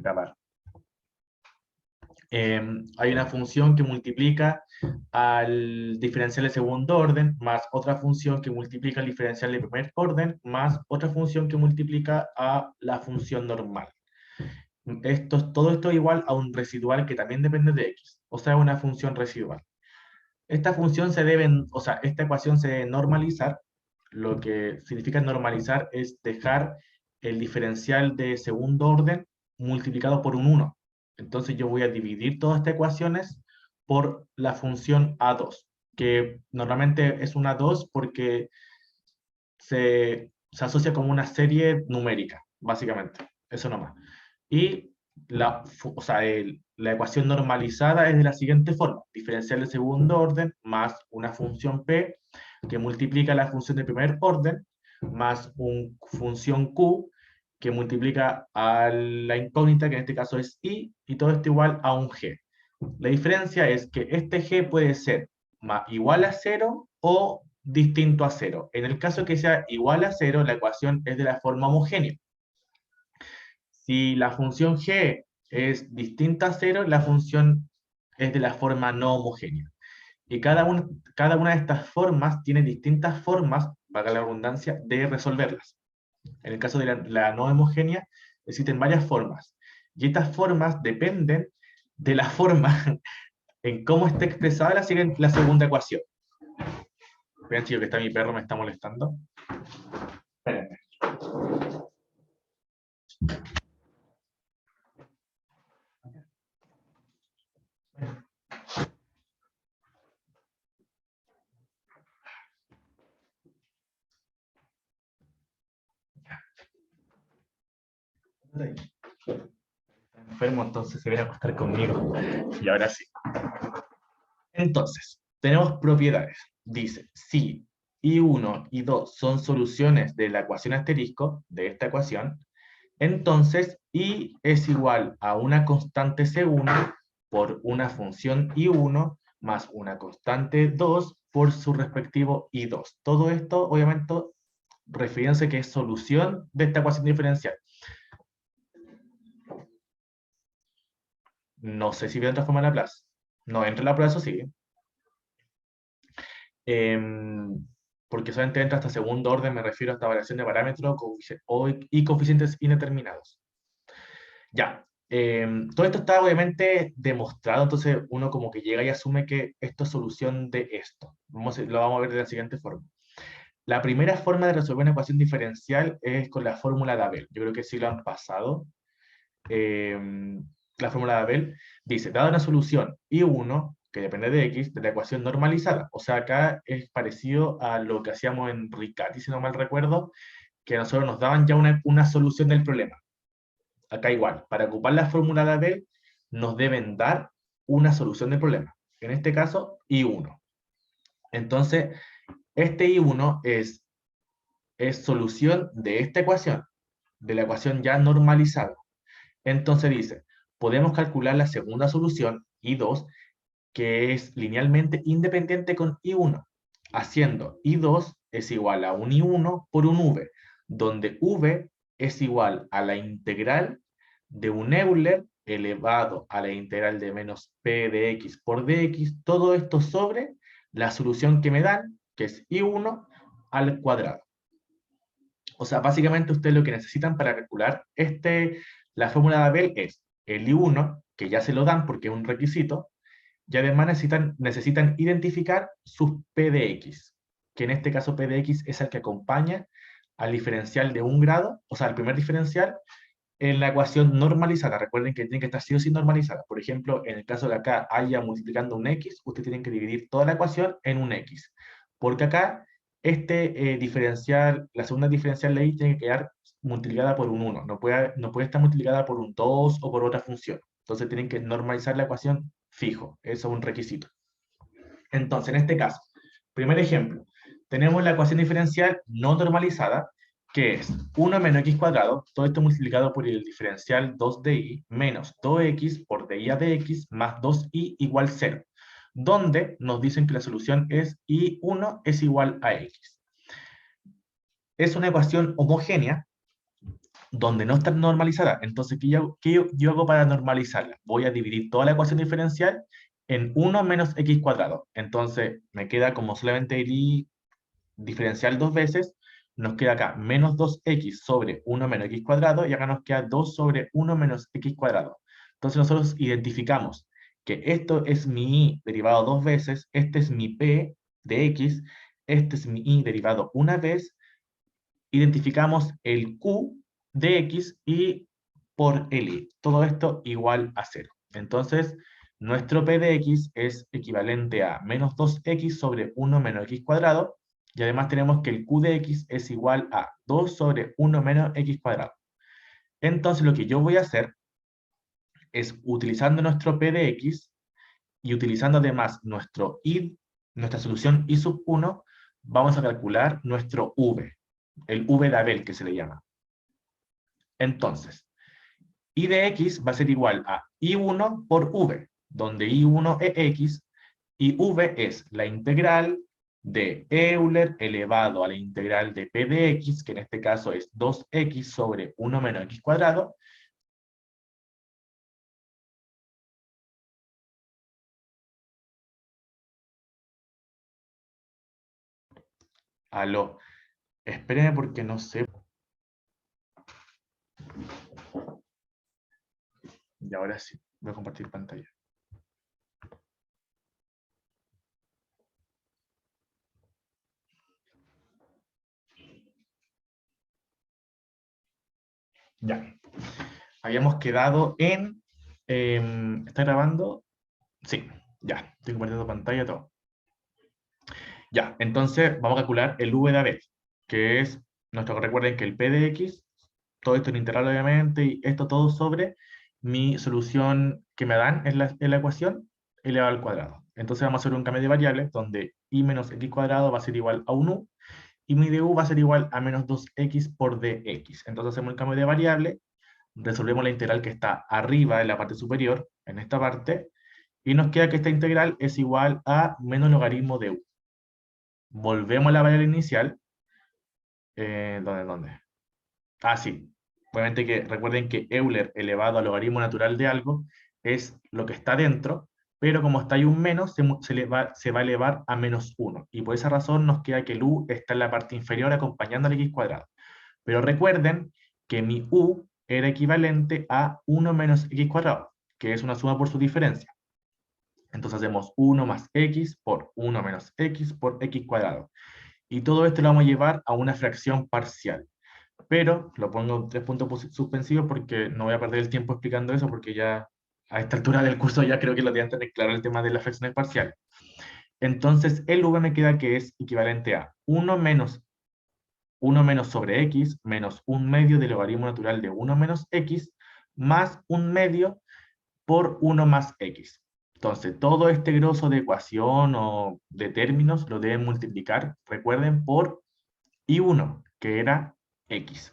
grabar. Hay una función que multiplica al diferencial de segundo orden, más otra función que multiplica al diferencial de primer orden, más otra función que multiplica a la función normal. Todo esto es igual a un residual que también depende de x, o sea, una función residual. Esta función esta ecuación se debe normalizar. Lo que significa normalizar es dejar el diferencial de segundo orden multiplicado por un 1. Entonces yo voy a dividir todas estas ecuaciones por la función A2, que normalmente es una 2 porque se asocia como una serie numérica, básicamente. Eso nomás. Y la ecuación normalizada es de la siguiente forma: diferencial de segundo orden más una función p que multiplica la función de primer orden más una función q que multiplica a la incógnita, que en este caso es i, y todo esto igual a un g. La diferencia es que este g puede ser igual a 0 o distinto a 0. En el caso que sea igual a 0, la ecuación es de la forma homogénea. Si la función g es distinta a 0, la función es de la forma no homogénea. Y cada una de estas formas tiene distintas formas, valga la redundancia, de resolverlas. En el caso de la no homogénea, existen varias formas. Y estas formas dependen de la forma en cómo está expresada la segunda ecuación. Vean, chicos, que está mi perro, me está molestando. Espérenme. Está enfermo, entonces se viene a acostar conmigo. Y ahora sí. Entonces, tenemos propiedades. Dice, si I1 y 2 son soluciones de la ecuación asterisco, de esta ecuación, entonces I es igual a una constante C1 por una función I1 más una constante 2 por su respectivo I2. Todo esto, obviamente, refiriéndose que es solución de esta ecuación diferencial. No sé si viene otra forma de Laplace. No entra en Laplace, eso sí. Porque solamente entra hasta segundo orden, me refiero a esta variación de parámetros y coeficientes indeterminados. Ya, todo esto está obviamente demostrado, entonces uno como que llega y asume que esto es solución de esto. Lo vamos a ver de la siguiente forma. La primera forma de resolver una ecuación diferencial es con la fórmula de Abel. Yo creo que sí lo han pasado. La fórmula de Abel dice, dada una solución I1, que depende de x, de la ecuación normalizada. O sea, acá es parecido a lo que hacíamos en Riccati, si no mal recuerdo, que a nosotros nos daban ya una solución del problema. Acá igual, para ocupar la fórmula de Abel, nos deben dar una solución del problema. En este caso, I1. Entonces, este I1 es solución de esta ecuación, de la ecuación ya normalizada. Entonces dice, podemos calcular la segunda solución, I2, que es linealmente independiente con I1, haciendo I2 es igual a un I1 por un V, donde V es igual a la integral de un Euler elevado a la integral de menos P de X por dx, todo esto sobre la solución que me dan, que es I1 al cuadrado. O sea, básicamente ustedes lo que necesitan para calcular la fórmula de Abel es el I1, que ya se lo dan porque es un requisito, y además necesitan identificar sus P de X, que en este caso P de X es el que acompaña al diferencial de un grado, o sea, el primer diferencial, en la ecuación normalizada. Recuerden que tiene que estar sí o sí normalizada. Por ejemplo, en el caso de acá haya multiplicando un X, ustedes tienen que dividir toda la ecuación en un X. Porque acá diferencial, la segunda diferencial de ahí tiene que quedar multiplicada por un 1. No puede estar multiplicada por un 2 o por otra función. Entonces tienen que normalizar la ecuación fijo. Eso es un requisito. Entonces, en este caso, primer ejemplo, tenemos la ecuación diferencial no normalizada, que es 1 menos x cuadrado, todo esto multiplicado por el diferencial 2 de y, menos 2x por di a dx, más 2y igual 0, donde nos dicen que la solución es y1 es igual a x. Es una ecuación homogénea, donde no está normalizada. Entonces, ¿qué yo hago para normalizarla? Voy a dividir toda la ecuación diferencial en 1 menos x cuadrado. Entonces, me queda como solamente el y diferencial dos veces, nos queda acá menos 2x sobre 1 menos x cuadrado, y acá nos queda 2 sobre 1 menos x cuadrado. Entonces nosotros identificamos que esto es mi y derivado dos veces, este es mi p de x, este es mi y derivado una vez, identificamos el q de x y por el y. Todo esto igual a 0. Entonces, nuestro p de x es equivalente a menos 2x sobre 1 menos x cuadrado, y además tenemos que el q de x es igual a 2 sobre 1 menos x cuadrado. Entonces, lo que yo voy a hacer es, utilizando nuestro p de x y utilizando además nuestra solución y sub 1, vamos a calcular nuestro v, el v de Abel que se le llama. Entonces, y de x va a ser igual a i1 por v, donde i1 es x y v es la integral de Euler elevado a la integral de p de x, que en este caso es 2x sobre 1 menos x cuadrado. Aló, espérenme porque no sé. Y ahora sí, voy a compartir pantalla. Ya. Habíamos quedado en... ¿está grabando? Sí, ya. Estoy compartiendo pantalla todo. Ya, entonces vamos a calcular el v de Abel, que es, recuerden que el p de x, todo esto en integral obviamente, y esto todo sobre mi solución que me dan en la ecuación elevado al cuadrado. Entonces vamos a hacer un cambio de variables donde y menos x cuadrado va a ser igual a un u, y mi du va a ser igual a menos 2x por dx. Entonces hacemos el cambio de variable, resolvemos la integral que está arriba en la parte superior, en esta parte, y nos queda que esta integral es igual a menos logaritmo de u. Volvemos a la variable inicial. ¿Dónde? Ah, sí. Obviamente que recuerden que Euler elevado al logaritmo natural de algo es lo que está dentro, pero como está ahí un menos, se va a elevar a menos 1. Y por esa razón nos queda que el u está en la parte inferior acompañando al x cuadrado. Pero recuerden que mi u era equivalente a 1 menos x cuadrado, que es una suma por su diferencia. Entonces hacemos 1 más x por 1 menos x por x cuadrado. Y todo esto lo vamos a llevar a una fracción parcial. Pero lo pongo en 3 puntos suspensivos porque no voy a perder el tiempo explicando eso, porque ya a esta altura del curso ya creo que lo deben tener claro el tema de las fracciones parciales. Entonces el v me queda que es equivalente a 1 menos sobre x menos 1 medio del logaritmo natural de 1 menos x más 1 medio por 1 más x. Entonces, todo este grosso de ecuación o de términos lo deben multiplicar, recuerden, por i1, que era x.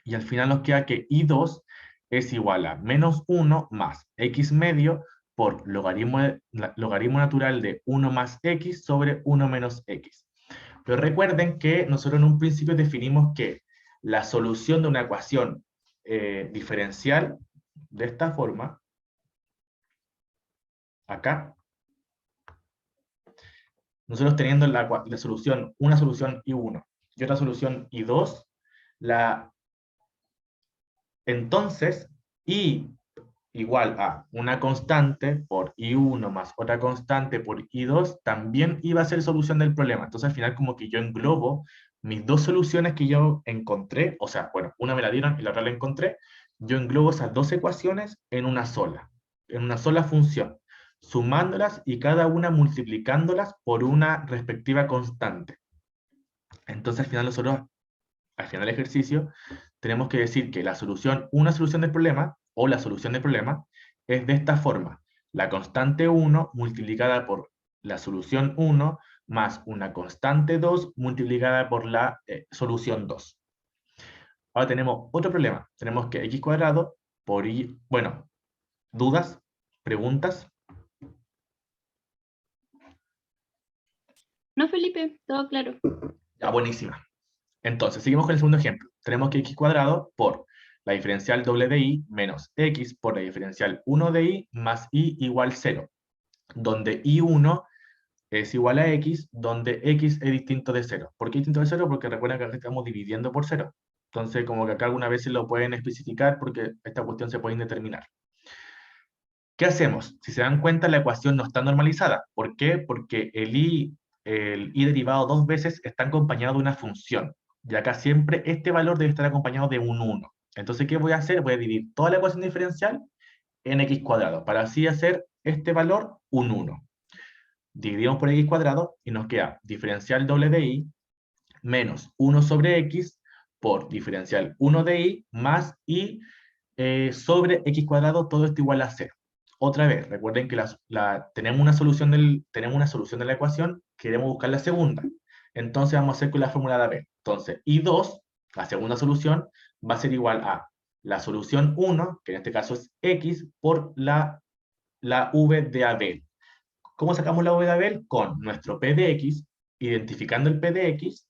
Y al final nos queda que i2 es igual a menos 1 más x medio por logaritmo natural de 1 más x sobre 1 menos x. Pero recuerden que nosotros en un principio definimos que la solución de una ecuación diferencial de esta forma, acá, nosotros teniendo la solución, una solución I1 y otra solución I2, entonces I igual a una constante por I1 más otra constante por I2 también iba a ser solución del problema. Entonces al final como que yo englobo mis dos soluciones que yo encontré, o sea, bueno, una me la dieron y la otra la encontré, yo englobo esas dos ecuaciones en una sola función, sumándolas y cada una multiplicándolas por una respectiva constante. Entonces al final nosotros, al final del ejercicio, tenemos que decir que una solución del problema, o la solución del problema, es de esta forma: la constante 1 multiplicada por la solución 1 más una constante 2 multiplicada por la solución 2. Ahora tenemos otro problema. Tenemos que x cuadrado por y, bueno, ¿dudas? ¿Preguntas? No, Felipe, todo claro. Ya, buenísima. Entonces, seguimos con el segundo ejemplo. Tenemos que x cuadrado por la diferencial doble de y menos x por la diferencial 1 de y más y igual 0, donde y1 es igual a x, donde x es distinto de 0. ¿Por qué distinto de 0? Porque recuerden que acá estamos dividiendo por 0. Entonces, como que acá algunas veces lo pueden especificar porque esta cuestión se puede indeterminar. ¿Qué hacemos? Si se dan cuenta, la ecuación no está normalizada. ¿Por qué? Porque el y derivado dos veces está acompañado de una función. Y acá siempre este valor debe estar acompañado de un 1. Entonces, ¿qué voy a hacer? Voy a dividir toda la ecuación diferencial en x cuadrado, para así hacer este valor un 1. Dividimos por x cuadrado y nos queda diferencial doble de y menos 1 sobre x por diferencial 1 de y más y sobre x cuadrado, todo esto igual a 0. Otra vez, recuerden que tenemos una solución de la ecuación, queremos buscar la segunda. Entonces vamos a hacer con la fórmula de Abel. Entonces, y2, la segunda solución, va a ser igual a la solución 1, que en este caso es x, por la v de Abel. ¿Cómo sacamos la v de Abel? Con nuestro p de x, identificando el p de x,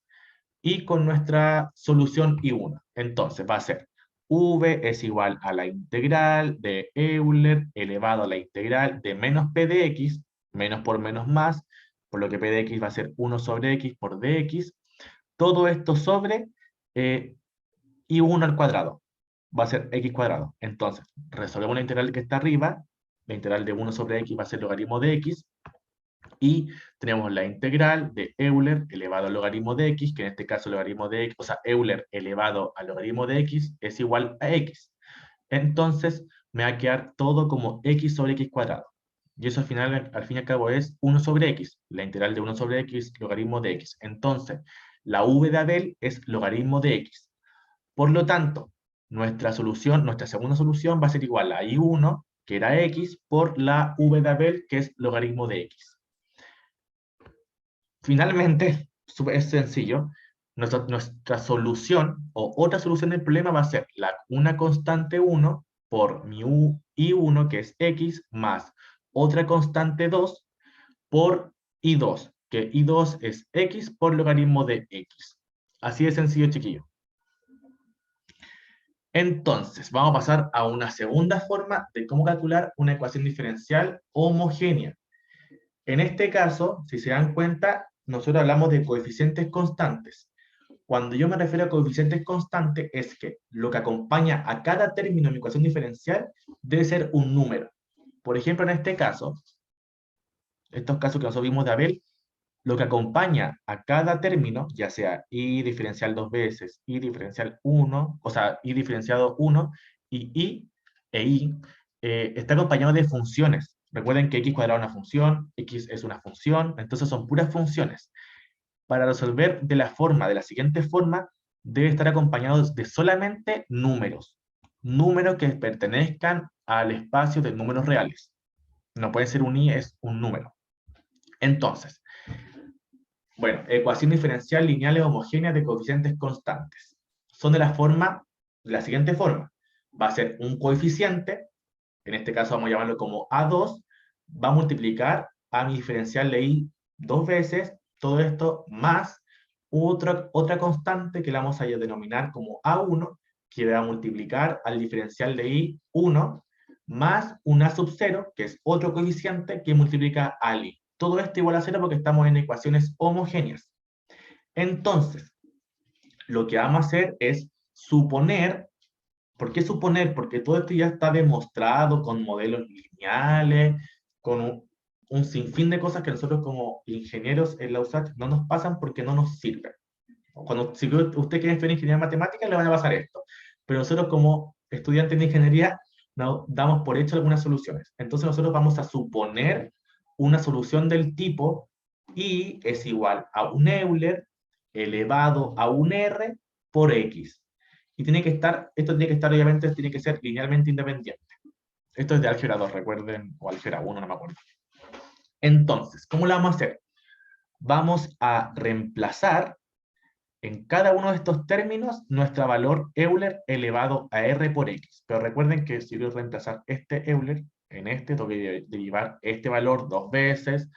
y con nuestra solución I1. Entonces va a ser V es igual a la integral de Euler elevado a la integral de menos P de X, menos por menos más, por lo que P de X va a ser 1 sobre X por dx, todo esto sobre I1 al cuadrado, va a ser X cuadrado. Entonces, resolvemos la integral que está arriba, la integral de 1 sobre X va a ser logaritmo de X, y tenemos la integral de Euler elevado al logaritmo de x, que en este caso el logaritmo de x, o sea, Euler elevado al logaritmo de x es igual a x. Entonces, me va a quedar todo como x sobre x cuadrado. Y eso al fin y al cabo es 1 sobre x, la integral de 1 sobre x, logaritmo de x. Entonces, la v de Abel es logaritmo de x. Por lo tanto, nuestra segunda solución va a ser igual a I1, que era x, por la v de Abel, que es logaritmo de x. Finalmente, es sencillo, nuestra solución o otra solución del problema va a ser una constante 1 por mi i1, que es x, más otra constante 2 por i2, que i2 es x por logaritmo de x. Así de sencillo, chiquillo. Entonces, vamos a pasar a una segunda forma de cómo calcular una ecuación diferencial homogénea. En este caso, si se dan cuenta, nosotros hablamos de coeficientes constantes. Cuando yo me refiero a coeficientes constantes, es que lo que acompaña a cada término en mi ecuación diferencial debe ser un número. Por ejemplo, en este caso, estos casos que nosotros vimos de Abel, lo que acompaña a cada término, ya sea y diferencial dos veces, y diferencial 1, o sea, y diferenciado 1, y e y, está acompañado de funciones. Recuerden que x cuadrado es una función, x es una función, entonces son puras funciones. Para resolver de la siguiente forma, debe estar acompañado de solamente números. Números que pertenezcan al espacio de números reales. No puede ser un i, es un número. Entonces, bueno, ecuación diferencial lineales homogéneas de coeficientes constantes. Son de la siguiente forma. Va a ser un coeficiente, en este caso vamos a llamarlo como A2, va a multiplicar a mi diferencial de I dos veces, todo esto más otra constante que la vamos a denominar como A1, que va a multiplicar al diferencial de I1, más un A sub 0, que es otro coeficiente que multiplica al I. Todo esto igual a 0 porque estamos en ecuaciones homogéneas. Entonces, lo que vamos a hacer es suponer. ¿Por qué suponer? Porque todo esto ya está demostrado con modelos lineales, con un sinfín de cosas que nosotros como ingenieros en la USACH no nos pasan porque no nos sirven. Si usted quiere estudiar ingeniería matemática, le van a pasar esto. Pero nosotros como estudiantes de ingeniería nos damos por hecho algunas soluciones. Entonces nosotros vamos a suponer una solución del tipo y es igual a un Euler elevado a un R por X. Y esto tiene que estar, obviamente, tiene que ser linealmente independiente. Esto es de álgebra 2, recuerden, o álgebra 1, no me acuerdo. Entonces, ¿cómo lo vamos a hacer? Vamos a reemplazar en cada uno de estos términos nuestro valor Euler elevado a R por X. Pero recuerden que si quiero reemplazar este Euler en este, tengo que derivar este valor dos veces,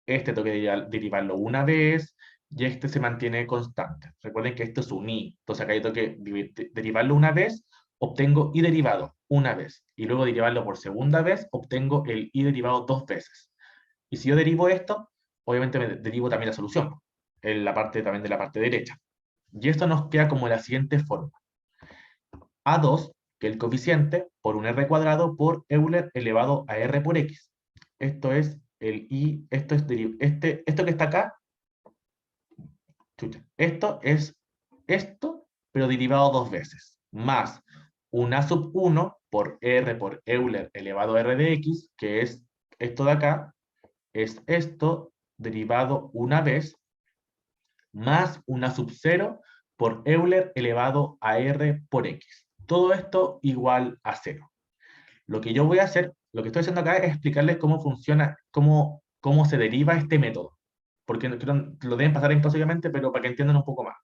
este tengo que derivarlo una vez, y este se mantiene constante. Recuerden que esto es un i, entonces acá yo tengo que derivarlo una vez, obtengo i derivado una vez, y luego derivarlo por segunda vez, obtengo el i derivado dos veces. Y si yo derivo esto, obviamente me derivo también la solución, en la parte también de la parte derecha. Y esto nos queda como la siguiente forma. A2, que es el coeficiente, por un r cuadrado por Euler elevado a r por x. Esto es el i, esto que está acá, chucha, esto es esto, pero derivado dos veces, más un a sub 1 por r por Euler elevado a r de x, que es esto de acá, es esto derivado una vez, más una sub 0 por Euler elevado a r por x. Todo esto igual a 0. Lo que yo voy a hacer, lo que estoy haciendo acá es explicarles cómo funciona, cómo se deriva este método. Porque lo deben pasar en clase obviamente, pero para que entiendan un poco más.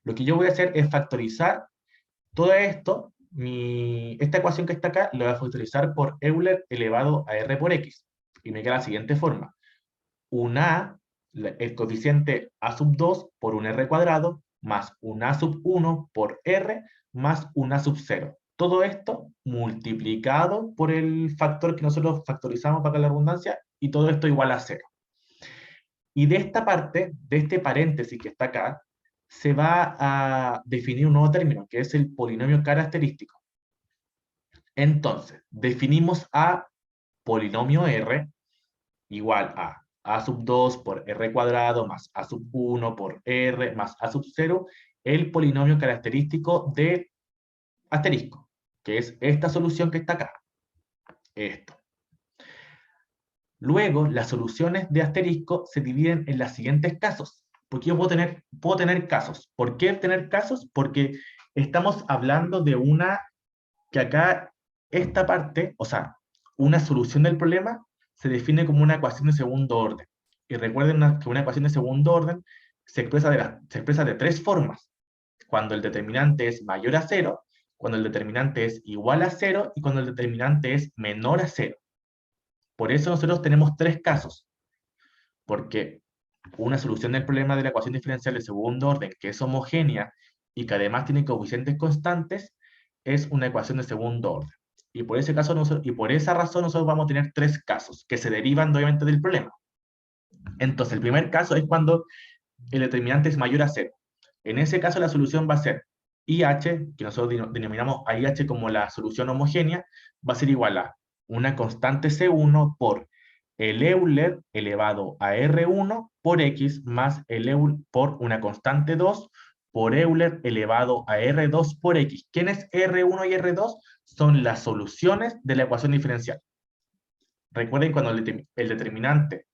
Lo que yo voy a hacer es factorizar todo esto, esta ecuación que está acá, lo voy a factorizar por Euler elevado a r por x. Y me queda la siguiente forma. Un a, el coeficiente a sub 2 por un r cuadrado, más un a sub 1 por r, más un a sub 0. Todo esto multiplicado por el factor que nosotros factorizamos para la redundancia, y todo esto igual a 0. Y de esta parte, de este paréntesis que está acá, se va a definir un nuevo término, que es el polinomio característico. Entonces, definimos a polinomio R igual a sub 2 por r cuadrado más a sub 1 por r más a sub 0, el polinomio característico del asterisco, que es esta solución que está acá. Esto. Luego, las soluciones de asterisco se dividen en los siguientes casos. Porque yo puedo tener casos. ¿Por qué tener casos? Porque estamos hablando de que acá, esta parte, o sea, una solución del problema se define como una ecuación de segundo orden. Y recuerden que una ecuación de segundo orden se expresa de tres formas. Cuando el determinante es mayor a cero, cuando el determinante es igual a cero y cuando el determinante es menor a cero. Por eso nosotros tenemos tres casos, porque una solución del problema de la ecuación diferencial de segundo orden que es homogénea y que además tiene coeficientes constantes es una ecuación de segundo orden. Y por ese caso y por esa razón nosotros vamos a tener tres casos que se derivan obviamente del problema. Entonces, el primer caso es cuando el determinante es mayor a cero. En ese caso la solución va a ser IH, que nosotros denominamos a IH como la solución homogénea, va a ser igual a una constante C1 por el Euler elevado a R1 por X más el Euler por una constante 2 por Euler elevado a R2 por X. ¿Quiénes R1 y R2? Son las soluciones de la ecuación diferencial. Recuerden cuando el determinante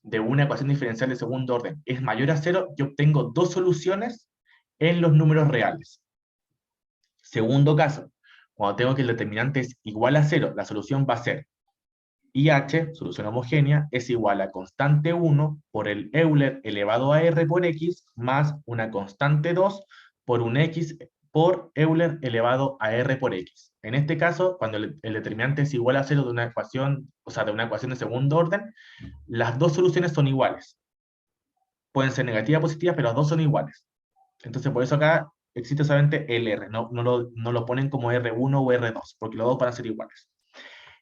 de una ecuación diferencial de segundo orden es mayor a cero, yo obtengo dos soluciones en los números reales. Segundo caso, cuando tengo que el determinante es igual a cero, la solución va a ser IH, solución homogénea, es igual a constante 1 por el Euler elevado a R por X más una constante 2 por un X por Euler elevado a R por X. En este caso, cuando el determinante es igual a cero de una ecuación, o sea, de una ecuación de segundo orden, las dos soluciones son iguales. Pueden ser negativas o positivas, pero las dos son iguales. Entonces, por eso acá existe solamente el R, no lo ponen como R1 o R2, porque los dos van a ser iguales.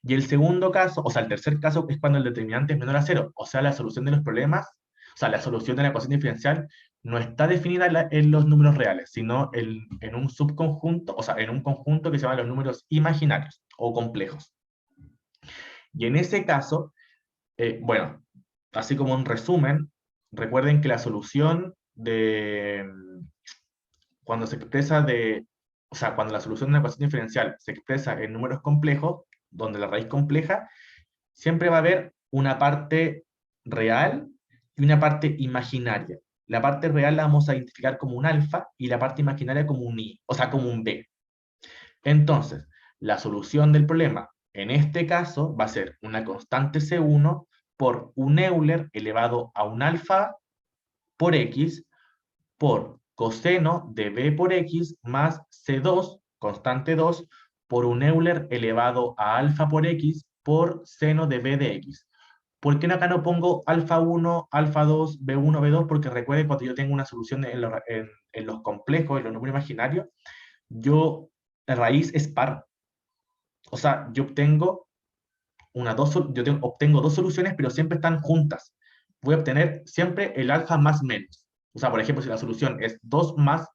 Y el segundo caso, o sea, el tercer caso es cuando el determinante es menor a cero, o sea, la solución de los problemas, o sea, la solución de la ecuación diferencial no está definida en los números reales, sino en un subconjunto, o sea, en un conjunto que se llama los números imaginarios o complejos. Y en ese caso, bueno, así como un resumen, recuerden que la solución cuando se expresa o sea, cuando la solución de una ecuación diferencial se expresa en números complejos, donde la raíz compleja, siempre va a haber una parte real y una parte imaginaria. La parte real la vamos a identificar como un alfa y la parte imaginaria como un i, o sea, como un b. Entonces, la solución del problema en este caso va a ser una constante C1 por un Euler elevado a un alfa por X por coseno de B por X más C2, constante 2, por un Euler elevado a alfa por X por seno de B de X. ¿Por qué acá no pongo alfa 1, alfa 2, B1, B2? Porque recuerden, cuando yo tengo una solución en los complejos, en los números imaginarios, la raíz es par. O sea, obtengo dos soluciones, pero siempre están juntas. Voy a obtener siempre el alfa más menos. O sea, por ejemplo, si la solución es 2 más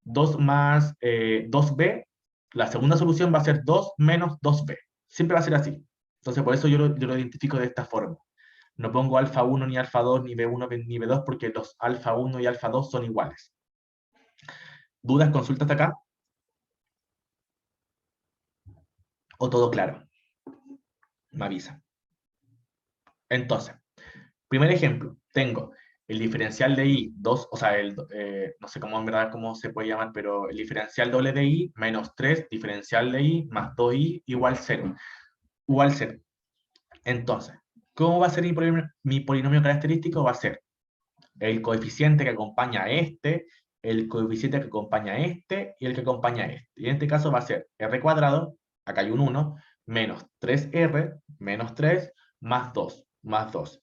2b, la segunda solución va a ser 2 menos 2b. Siempre va a ser así. Entonces, por eso yo lo identifico de esta forma. No pongo alfa 1 ni alfa 2 ni B1 ni B2 porque los alfa 1 y alfa 2 son iguales. ¿Dudas, consultas hasta acá? ¿O todo claro? Me avisa. Entonces, primer ejemplo, tengo el diferencial de i, 2, o sea, no sé cómo en verdad cómo se puede llamar, pero el diferencial doble de i menos 3 diferencial de i más 2i igual 0. Igual 0. Entonces, ¿cómo va a ser mi polinomio característico? Va a ser el coeficiente que acompaña a este, el coeficiente que acompaña a este y el que acompaña a este. Y en este caso va a ser r cuadrado, acá hay un 1, menos 3r, menos 3, más 2,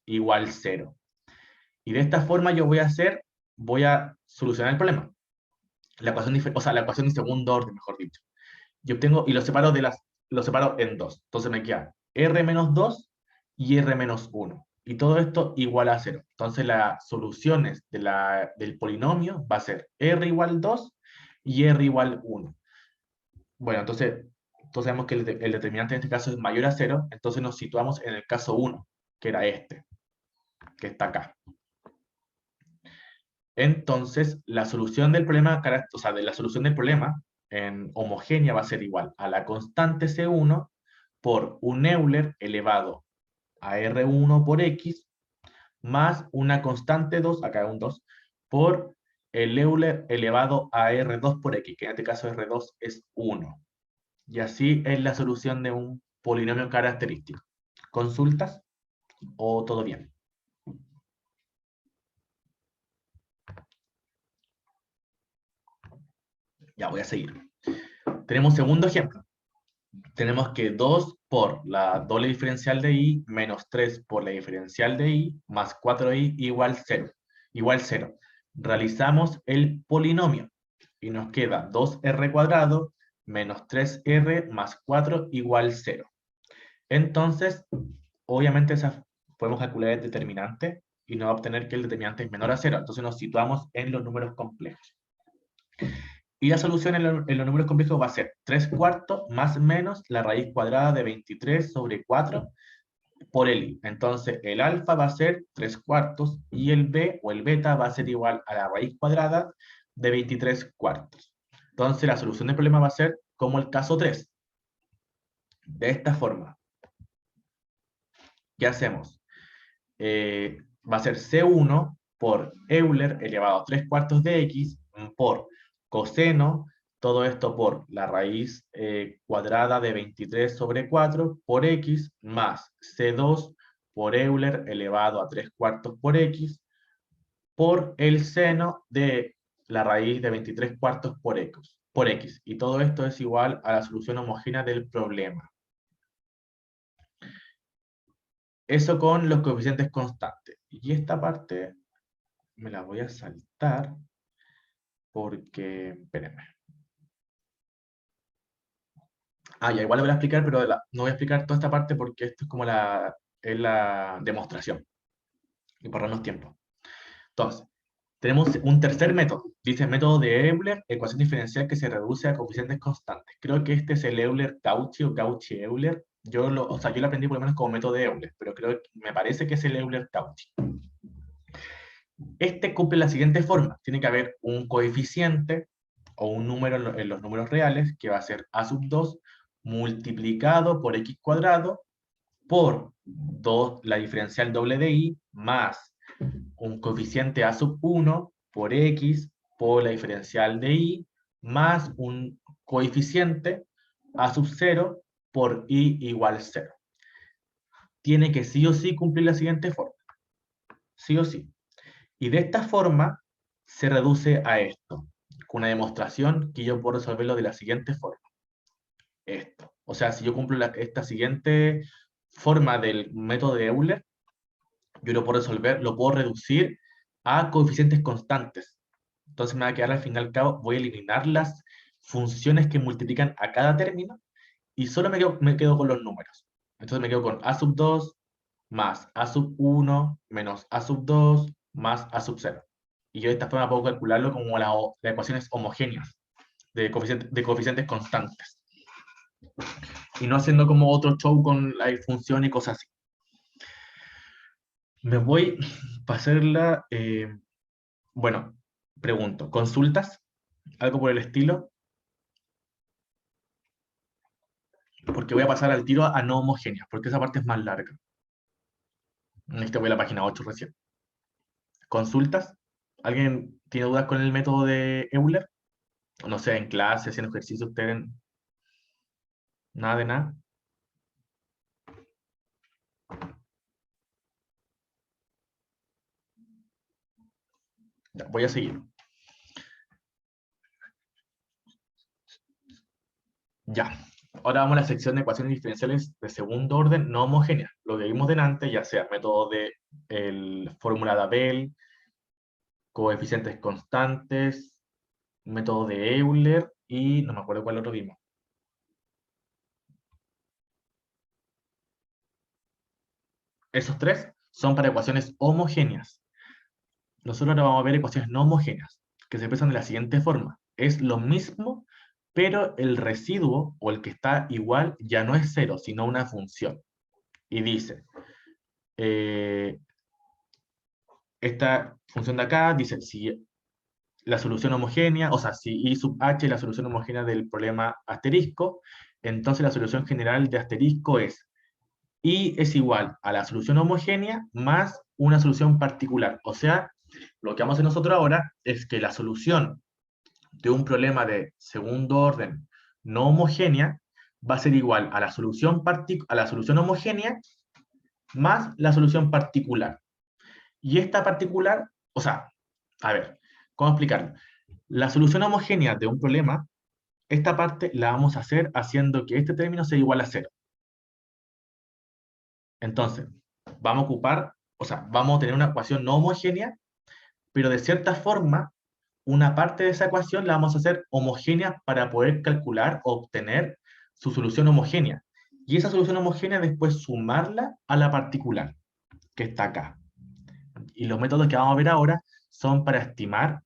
igual 0. Y de esta forma voy a solucionar el problema. La ecuación de segundo orden, mejor dicho. Y lo separo en dos. Entonces me queda r menos 2 y r menos 1. Y todo esto igual a 0. Entonces las soluciones del polinomio va a ser r igual 2 y r igual 1. Bueno, entonces sabemos que el determinante en este caso es mayor a 0, entonces nos situamos en el caso 1, que era este, que está acá. Entonces, la solución del problema, o sea, de la solución del problema en homogénea va a ser igual a la constante C1 por un Euler elevado a R1 por X más una constante 2, acá un 2, por el Euler elevado a R2 por X, que en este caso R2 es 1. Y así es la solución de un polinomio característico. ¿Consultas o todo bien? Ya voy a seguir. Tenemos segundo ejemplo. Tenemos que 2 por la doble diferencial de i menos 3 por la diferencial de i más 4i igual 0. Igual 0. Realizamos el polinomio y nos queda 2r cuadrado menos 3r más 4 igual 0. Entonces, obviamente podemos calcular el determinante y nos va a obtener que el determinante es menor a 0. Entonces nos situamos en los números complejos. Y la solución en los números complejos va a ser 3 cuartos más o menos la raíz cuadrada de 23 sobre 4 por el i. Entonces el alfa va a ser 3 cuartos y el b o el beta va a ser igual a la raíz cuadrada de 23 cuartos. Entonces la solución del problema va a ser como el caso 3. De esta forma. ¿Qué hacemos? Va a ser C1 por Euler elevado a 3 cuartos de X por coseno, todo esto por la raíz cuadrada de 23 sobre 4 por X más C2 por Euler elevado a 3 cuartos por X por el seno de la raíz de 23 cuartos por X. Y todo esto es igual a la solución homogénea del problema. Eso con los coeficientes constantes. Y esta parte me la voy a saltar porque, espérenme. Ya igual lo voy a explicar, pero no voy a explicar toda esta parte porque esto es como es la demostración. Y para darnos tiempo. Entonces, tenemos un tercer método. Dice método de Euler, ecuación diferencial que se reduce a coeficientes constantes. Creo que este es el Euler-Cauchy o Cauchy-Euler. Yo lo aprendí por lo menos como método de Euler, pero me parece que es el Euler-Cauchy. Este cumple la siguiente forma. Tiene que haber un coeficiente o un número en los números reales que va a ser a sub 2 multiplicado por x cuadrado por 2, la diferencial doble de i más un coeficiente a sub 1 por x por la diferencial de i más un coeficiente a sub 0 por i igual 0. Tiene que sí o sí cumplir la siguiente forma. Sí o sí. Y de esta forma se reduce a esto, con una demostración que yo puedo resolverlo de la siguiente forma. Esto. O sea, si yo cumplo esta siguiente forma del método de Euler, yo lo puedo resolver, lo puedo reducir a coeficientes constantes. Entonces me va a quedar al fin y al cabo, voy a eliminar las funciones que multiplican a cada término y solo me quedo con los números. Entonces me quedo con a sub 2 más a sub 1 menos a sub 2 más a sub 0. Y yo de esta forma puedo calcularlo como las ecuaciones homogéneas de coeficientes constantes. Y no haciendo como otro show con la función y cosas así. Me voy a hacerla, bueno, pregunto, ¿consultas? ¿Algo por el estilo? Porque voy a pasar al tiro a no homogéneas, porque esa parte es más larga. Voy a la página 8 recién. ¿Consultas? ¿Alguien tiene dudas con el método de Euler? No sé, en clase, haciendo ejercicio, ustedes, nada de nada. Ya, voy a seguir. Ya. Ahora vamos a la sección de ecuaciones diferenciales de segundo orden no homogéneas. Lo que vimos delante, ya sea método de fórmula de Abel, coeficientes constantes, método de Euler y no me acuerdo cuál otro vimos. Esos tres son para ecuaciones homogéneas. Nosotros ahora vamos a ver ecuaciones no homogéneas, que se expresan de la siguiente forma. Es lo mismo, pero el residuo o el que está igual ya no es cero, sino una función. Y dice, eh, esta función de acá dice, si la solución homogénea, o sea, si I sub h es la solución homogénea del problema asterisco, entonces la solución general de asterisco es I es igual a la solución homogénea más una solución particular. O sea, lo que vamos a hacer nosotros ahora es que la solución de un problema de segundo orden no homogénea va a ser igual a a la solución homogénea más la solución particular. Y esta particular, o sea, a ver, ¿cómo explicarlo? La solución homogénea de un problema, esta parte la vamos a hacer haciendo que este término sea igual a cero. Entonces, vamos a ocupar, o sea, vamos a tener una ecuación no homogénea, pero de cierta forma, una parte de esa ecuación la vamos a hacer homogénea para poder calcular o obtener su solución homogénea. Y esa solución homogénea después sumarla a la particular, que está acá. Y los métodos que vamos a ver ahora son para estimar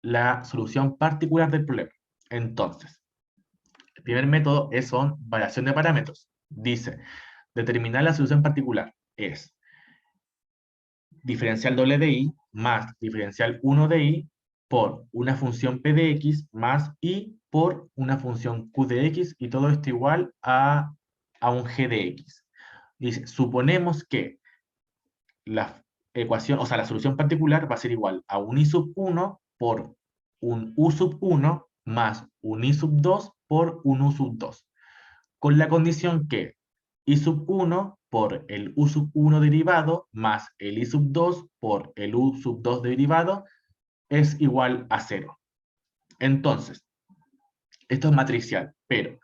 la solución particular del problema. Entonces, el primer método son variación de parámetros. Dice, determinar la solución particular es diferencial doble de i más diferencial 1 de i por una función p de x más i por una función q de x y todo esto igual a un g de x. Dice, suponemos que la ecuación, o sea, la solución particular va a ser igual a un i sub 1 por un u sub 1 más un i sub 2 por un u sub 2, con la condición que i sub 1 por el u sub 1 derivado más el i sub 2 por el u sub 2 derivado es igual a 0. Entonces, esto es matricial, pero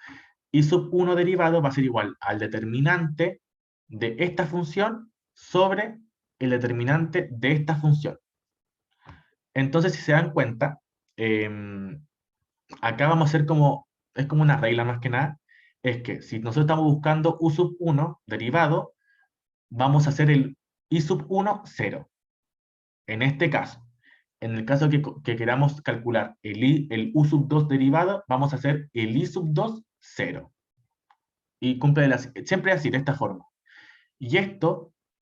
i sub 1 derivado va a ser igual al determinante de esta función sobre el determinante de esta función. Entonces, si se dan cuenta, acá vamos a hacer como, es como una regla más que nada, es que si nosotros estamos buscando u sub 1 derivado, vamos a hacer el i sub 1 0. En este caso, en el caso que queramos calcular el u sub 2 derivado, vamos a hacer el i sub 2 0. Y siempre así, de esta forma. Y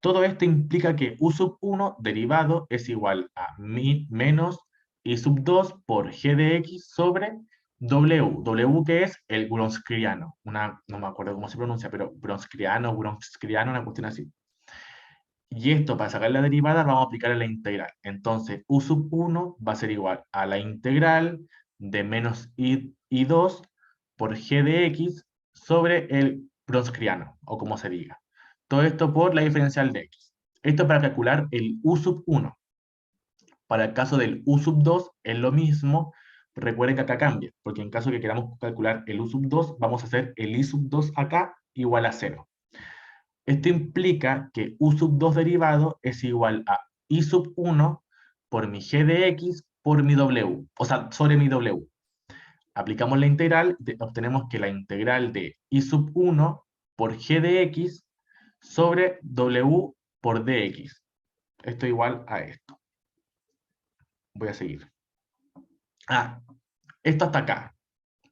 todo esto implica que u sub 1 derivado es igual a menos i sub 2 por g de x sobre w. W que es el Wronskiano. No me acuerdo cómo se pronuncia, pero Wronskiano, una cuestión así. Y esto, para sacar la derivada, vamos a aplicar a la integral. Entonces, u sub 1 va a ser igual a la integral de menos i2 por g de x sobre el Wronskiano, o como se diga. Todo esto por la diferencial de x. Esto para calcular el u sub 1. Para el caso del u sub 2 es lo mismo. Recuerden que acá cambia, porque en caso que queramos calcular el u sub 2, vamos a hacer el i sub 2 acá igual a 0. Esto implica que u sub 2 derivado es igual a i sub 1 por mi g de x por mi w, o sea, sobre mi w. Aplicamos la integral, obtenemos que la integral de i sub 1 por g de x sobre w por dx. Esto es igual a esto. Voy a seguir. Esto hasta acá.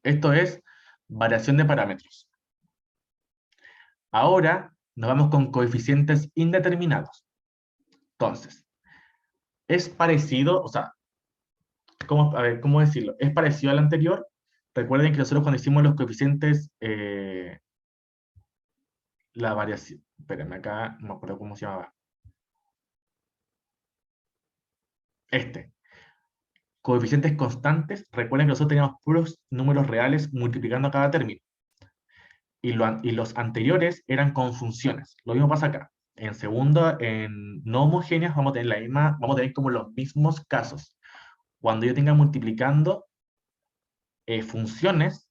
Esto es variación de parámetros. Ahora nos vamos con coeficientes indeterminados. Entonces, es parecido, o sea, a ver, ¿cómo decirlo? Es parecido al anterior. Recuerden que nosotros cuando hicimos los coeficientes, la variación, espérenme acá, no me acuerdo cómo se llamaba. Coeficientes constantes, recuerden que nosotros teníamos puros números reales multiplicando cada término. Y los anteriores eran con funciones. Lo mismo pasa acá. En segundo, en no homogéneas, vamos a tener vamos a tener como los mismos casos. Cuando yo tenga multiplicando funciones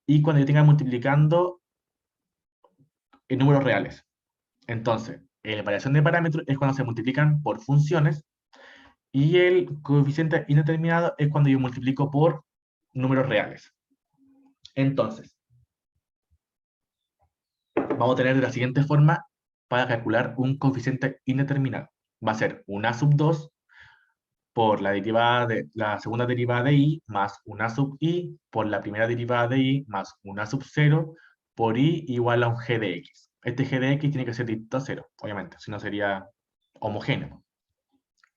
y cuando yo tenga multiplicando números reales. Entonces, la variación de parámetros es cuando se multiplican por funciones y el coeficiente indeterminado es cuando yo multiplico por números reales. Entonces, vamos a tener de la siguiente forma para calcular un coeficiente indeterminado. Va a ser una sub 2 por la segunda derivada de i más una sub i por la primera derivada de i más una sub 0 por i igual a un g de x. Este g de x tiene que ser distinto a 0, obviamente, si no sería homogéneo.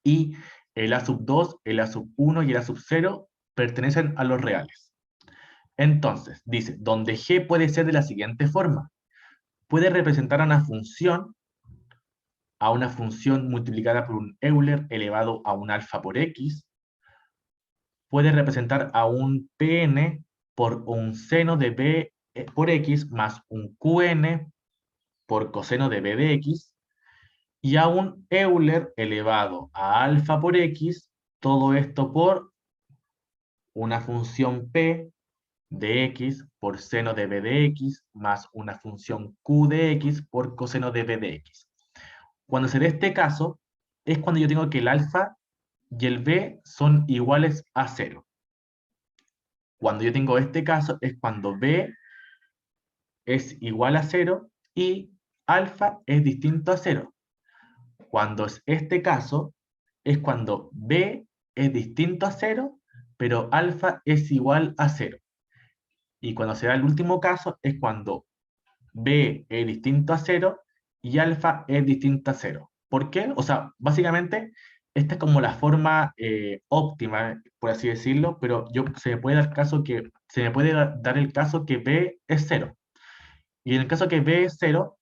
Y el a sub 2, el a sub 1 y el a sub 0 pertenecen a los reales. Entonces, dice, donde g puede ser de la siguiente forma. Puede representar a una función multiplicada por un Euler elevado a un alfa por x, puede representar a un Pn por un seno de b por x más un Qn por coseno de b de x, y a un Euler elevado a alfa por x, todo esto por una función p de x por seno de b de x más una función q de x por coseno de b de x. Cuando se dé este caso, es cuando yo tengo que el alfa y el b son iguales a 0. Cuando yo tengo este caso, es cuando b es igual a 0 y alfa es distinto a 0. Cuando es este caso, es cuando b es distinto a 0, pero alfa es igual a 0. Y cuando se da el último caso, es cuando b es distinto a 0 y alfa es distinto a 0. ¿Por qué? O sea, básicamente, esta es como la forma óptima, por así decirlo, pero se me puede dar el caso que b es 0. Y en el caso que b es 0,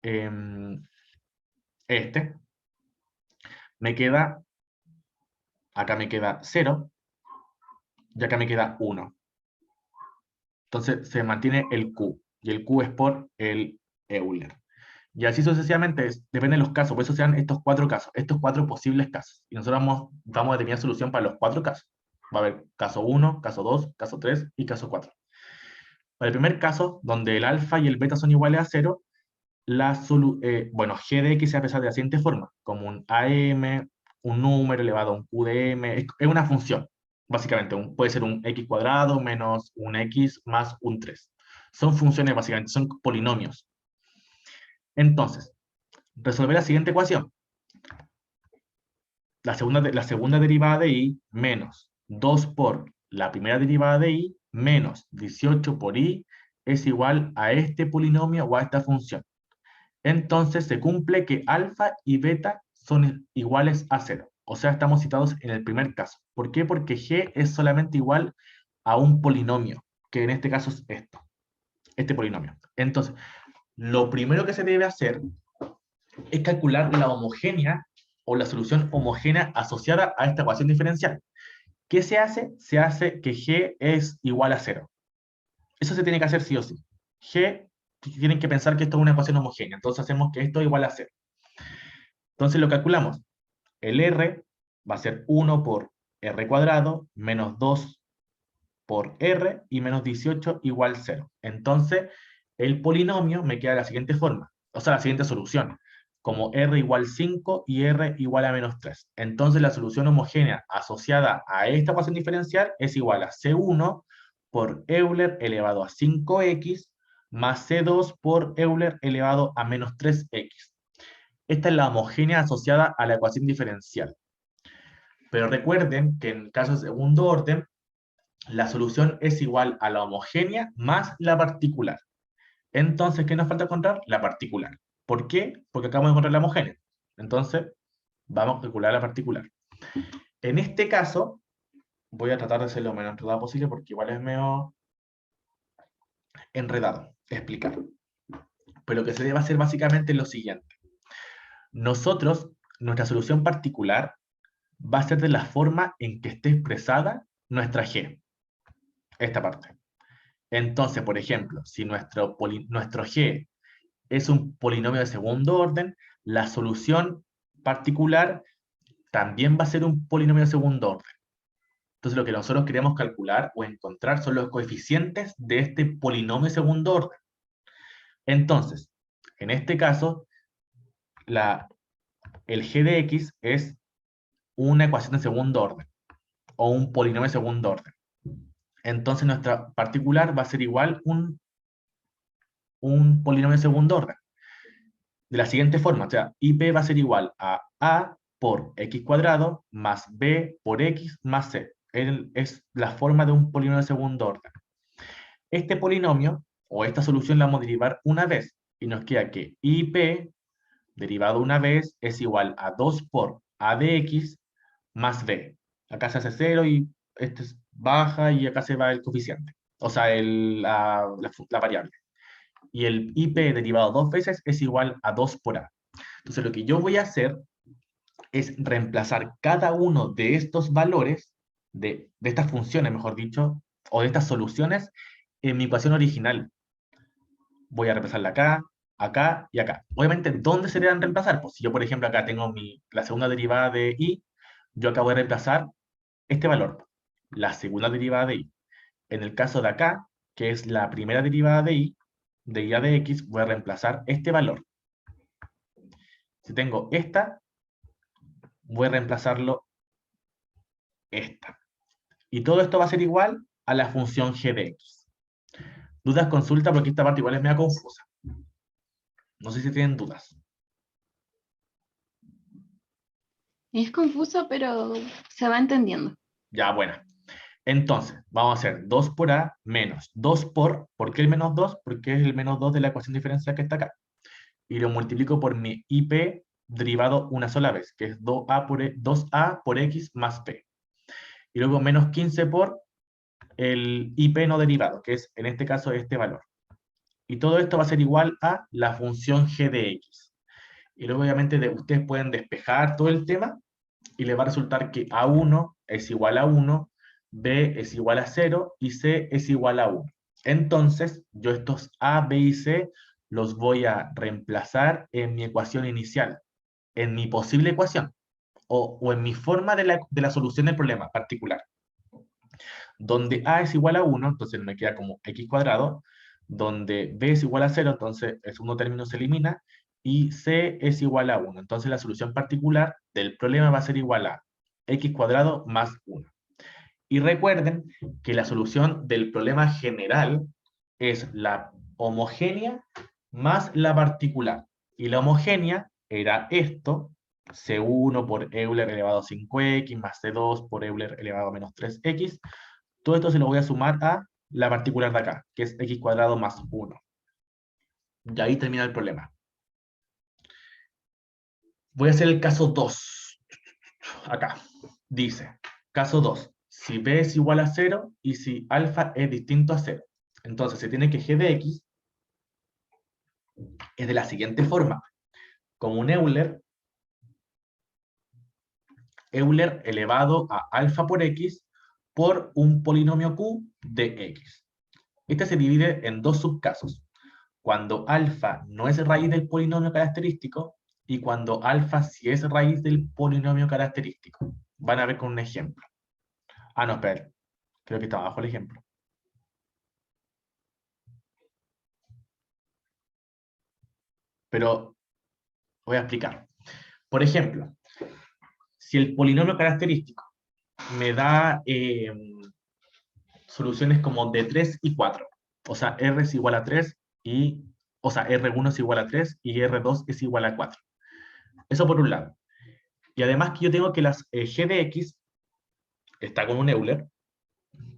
em, me queda, acá me queda 0, y acá me queda 1. Entonces se mantiene el q, y el q es por el Euler. Y así sucesivamente, depende de los casos, por eso se dan estos 4 casos, estos 4 posibles casos. Y nosotros vamos a determinar solución para los 4 casos. Va a haber caso 1, caso 2, caso 3 y caso 4. Para el primer caso, donde el alfa y el beta son iguales a 0, bueno, g de x se va a expresar de la siguiente forma, como un am, un número elevado a un q de m, es una función, básicamente, puede ser un x cuadrado menos un x más un 3. Son funciones, básicamente, son polinomios. Entonces, resolver la siguiente ecuación. La segunda derivada de i menos 2 por la primera derivada de i menos 18 por i es igual a este polinomio o a esta función. Entonces se cumple que alfa y beta son iguales a 0. O sea, estamos citados en el primer caso. ¿Por qué? Porque g es solamente igual a un polinomio, que en este caso es este polinomio. Entonces, lo primero que se debe hacer es calcular la homogénea o la solución homogénea asociada a esta ecuación diferencial. ¿Qué se hace? Se hace que g es igual a 0. Eso se tiene que hacer sí o sí. G, tienen que pensar que esto es una ecuación homogénea, entonces hacemos que esto es igual a 0. Entonces lo calculamos. El r va a ser 1 por r cuadrado menos 2 por r y menos 18 igual 0. Entonces, el polinomio me queda de la siguiente forma, o sea, la siguiente solución, como r igual 5 y r igual a menos 3. Entonces la solución homogénea asociada a esta ecuación diferencial es igual a C1 por Euler elevado a 5x más C2 por Euler elevado a menos 3x. Esta es la homogénea asociada a la ecuación diferencial. Pero recuerden que en caso de segundo orden, la solución es igual a la homogénea más la particular. Entonces, ¿qué nos falta encontrar? La particular. ¿Por qué? Porque acabamos de encontrar la homogénea. Entonces, vamos a calcular la particular. En este caso, voy a tratar de ser lo menos enredado posible porque igual es medio enredado explicar. Pero lo que se debe hacer básicamente es lo siguiente. Nosotros, nuestra solución particular va a ser de la forma en que esté expresada nuestra g. Esta parte. Entonces, por ejemplo, si nuestro g es un polinomio de segundo orden, la solución particular también va a ser un polinomio de segundo orden. Entonces, lo que nosotros queremos calcular o encontrar son los coeficientes de este polinomio de segundo orden. Entonces, en este caso, el g de x es una ecuación de segundo orden o un polinomio de segundo orden. Entonces, nuestra particular va a ser igual un polinomio de segundo orden. De la siguiente forma, o sea, IP va a ser igual a por x cuadrado más b por x más c. Es la forma de un polinomio de segundo orden. Este polinomio, o esta solución, la vamos a derivar una vez, y nos queda que IP, derivado una vez, es igual a 2 por a de x más b. Acá se hace 0 y este baja y acá se va el coeficiente, o sea, la variable. Y el IP derivado dos veces es igual a 2 por a. Entonces lo que yo voy a hacer es reemplazar cada uno de estos valores, de estas funciones, mejor dicho, o de estas soluciones, en mi ecuación original. Voy a reemplazarla acá, acá y acá. Obviamente, ¿dónde se deben reemplazar? Pues si yo, por ejemplo, acá tengo la segunda derivada de y, yo acabo de reemplazar este valor, la segunda derivada de y. En el caso de acá, que es la primera derivada de y a de x, voy a reemplazar este valor. Si tengo esta, voy a reemplazarlo esta. Y todo esto va a ser igual a la función g de x. Dudas, consulta, porque esta parte igual es media confusa. No sé si tienen dudas. Es confuso, pero se va entendiendo. Ya, bueno. Entonces, vamos a hacer 2 por a menos 2 ¿por qué el menos 2? Porque es el menos 2 de la ecuación diferencial que está acá. Y lo multiplico por mi IP derivado una sola vez, que es 2a por x más p. Y luego menos 15 por el IP no derivado, que es en este caso este valor. Y todo esto va a ser igual a la función g de x. Y luego obviamente ustedes pueden despejar todo el tema y les va a resultar que A1 es igual a 1, B es igual a 0 y C es igual a 1. Entonces, yo estos A, B y C los voy a reemplazar en mi ecuación inicial, en mi posible ecuación, o en mi forma de la solución del problema particular. Donde A es igual a 1, entonces me queda como x cuadrado. Donde B es igual a 0, entonces el segundo término se elimina. Y C es igual a 1. Entonces la solución particular del problema va a ser igual a x cuadrado más 1. Y recuerden que la solución del problema general es la homogénea más la particular. Y la homogénea era esto, C1 por Euler elevado a 5x más C2 por Euler elevado a menos 3x. Todo esto se lo voy a sumar a la particular de acá, que es x cuadrado más 1. Y ahí termina el problema. Voy a hacer el caso 2. Acá. Dice, caso 2. Si b es igual a 0 y si alfa es distinto a 0. Entonces se tiene que g de x es de la siguiente forma. Como un Euler elevado a alfa por x por un polinomio q de x. Este se divide en dos subcasos. Cuando alfa no es raíz del polinomio característico y cuando alfa sí es raíz del polinomio característico. Van a ver con un ejemplo. Ah, no, espera. Creo que está abajo el ejemplo. pero voy a explicar. Por ejemplo, si el polinomio característico me da soluciones como de 3 y 4, o sea, R es igual a 3 y, o sea, R1 es igual a 3 y R2 es igual a 4. Eso por un lado. Y además que yo tengo que las G de X está con un Euler,